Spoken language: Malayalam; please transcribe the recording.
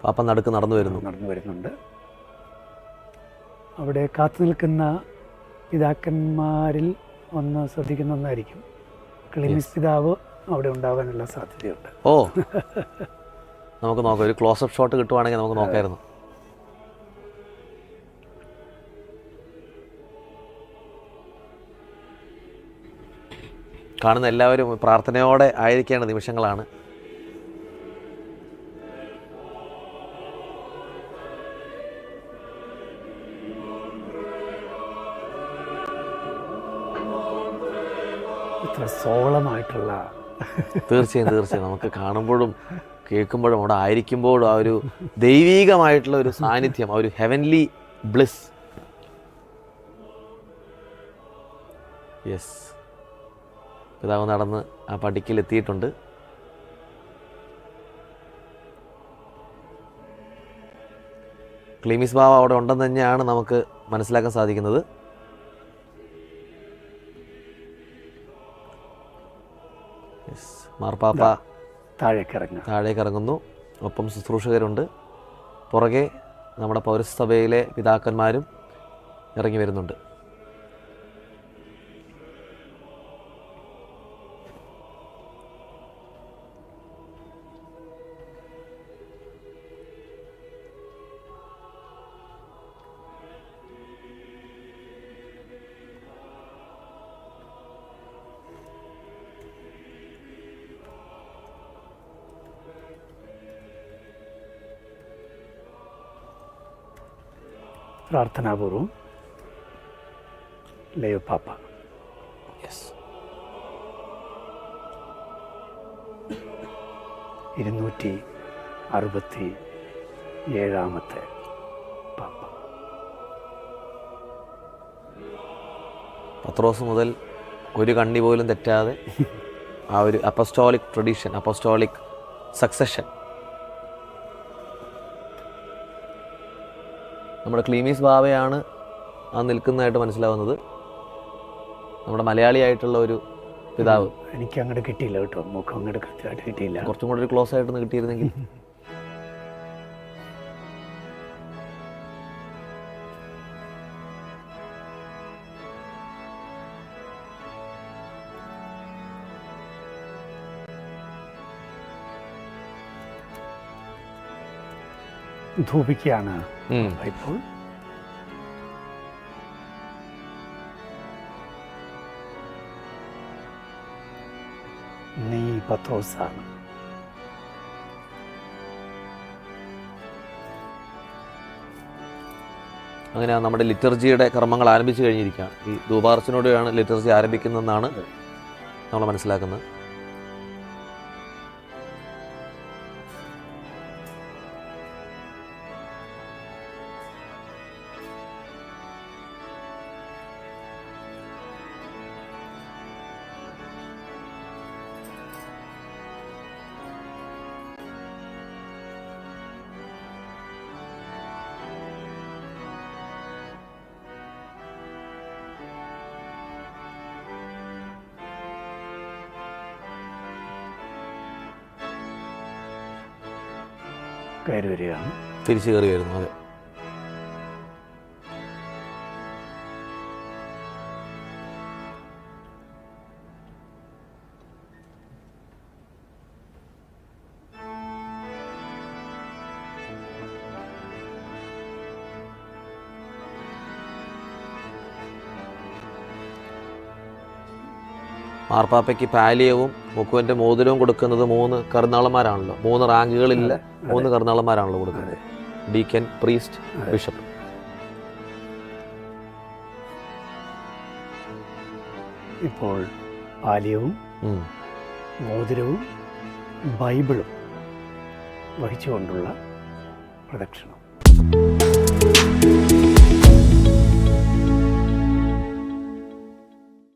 പാപ്പ നടുക്ക് നടന്നു വരുന്നുണ്ട്. അവിടെ കാത്തു നിൽക്കുന്ന പിതാക്കന്മാരിൽ ഒന്ന് ശ്രദ്ധിക്കുന്ന ഒന്നായിരിക്കും. ക്ലീമിസ് പിതാവ് അവിടെ ഉണ്ടാകാനുള്ള സാധ്യതയുണ്ട്. ഓ, നമുക്ക് നോക്കാം. ഒരു ക്ലോസപ്പ് ഷോട്ട് കിട്ടുവാണെങ്കിൽ നമുക്ക് നോക്കായിരുന്നു. കാണുന്ന എല്ലാവരും പ്രാർത്ഥനയോടെ ആയിരിക്കേണ്ട നിമിഷങ്ങളാണ്. ഇത്ര സോളമായിട്ടുള്ള തീർച്ചയായും നമുക്ക് കാണുമ്പോഴും കേൾക്കുമ്പോഴും അവിടെ ആയിരിക്കുമ്പോഴും ആ ഒരു ദൈവീകമായിട്ടുള്ള ഒരു സാന്നിധ്യം, ആ ഒരു ഹെവൻലി ബ്ലിസ്. യെസ്, പിതാവ് നടന്ന് ആ പടിക്കലെത്തിയിട്ടുണ്ട്. ക്ലീമിസ് ബാവ അവിടെ ഉണ്ടെന്ന് തന്നെയാണ് നമുക്ക് മനസ്സിലാക്കാൻ സാധിക്കുന്നത്. മാർപ്പാപ്പ താഴേക്ക് ഇറങ്ങുന്നു. ഒപ്പം ശുശ്രൂഷകരുണ്ട്. പുറകെ നമ്മുടെ പൗരസഭയിലെ പിതാക്കന്മാരും ഇറങ്ങി വരുന്നുണ്ട്. പ്രാർത്ഥനാപൂർവം ലയോ പാപ്പ. യെസ്, 267 പാപ്പ. പത്രോസ് മുതൽ ഒരു കണ്ണി പോലും തെറ്റാതെ ആ ഒരു അപ്പസ്റ്റോളിക് ട്രഡീഷൻ, അപ്പസ്റ്റോളിക് സക്സഷൻ നമ്മുടെ ക്ലീമീസ് ബാവയാണ് ആ നിൽക്കുന്നതായിട്ട് മനസ്സിലാവുന്നത്. നമ്മുടെ മലയാളിയായിട്ടുള്ള ഒരു പിതാവ്. എനിക്ക് അങ്ങോട്ട് കിട്ടിയില്ല കേട്ടോ, മുഖം അങ്ങോട്ട് കൃത്യമായിട്ട് കിട്ടിയില്ല. കുറച്ചും കൂടെ ഒരു ക്ലോസ് ആയിട്ടൊന്ന് കിട്ടിയിരുന്നെങ്കിൽ. ധൂപിക്കുകയാണ് ഇപ്പോൾ. നീ പത്രോസാണ്. അങ്ങനെ നമ്മുടെ ലിറ്റർജിയുടെ കർമ്മങ്ങൾ ആരംഭിച്ചു കഴിഞ്ഞിരിക്കുകയാണ്. ഈ ധൂപാർച്ചനോടെയാണ് ലിറ്റർജി ആരംഭിക്കുന്നതെന്നാണ് നമ്മൾ മനസ്സിലാക്കുന്നത്. കയറി വരികയാണ്, തിരിച്ചു കയറി വരുന്നു. അതെ, മാർപ്പാപ്പയ്ക്ക് പാലിയവും മുക്കുവൻ്റെ മോതിരവും കൊടുക്കുന്നത് 3 കർദിനാളന്മാരാണല്ലോ. 3 റാങ്കുകളില്ല, 3 കർദിനാളന്മാരാണല്ലോ കൊടുക്കുന്നത്. Deacon, priest, bishop. ഇപ്പോൾ പാലിയവും മോതിരവും ബൈബിളും വഹിച്ചുകൊണ്ടുള്ള പ്രദക്ഷിണം.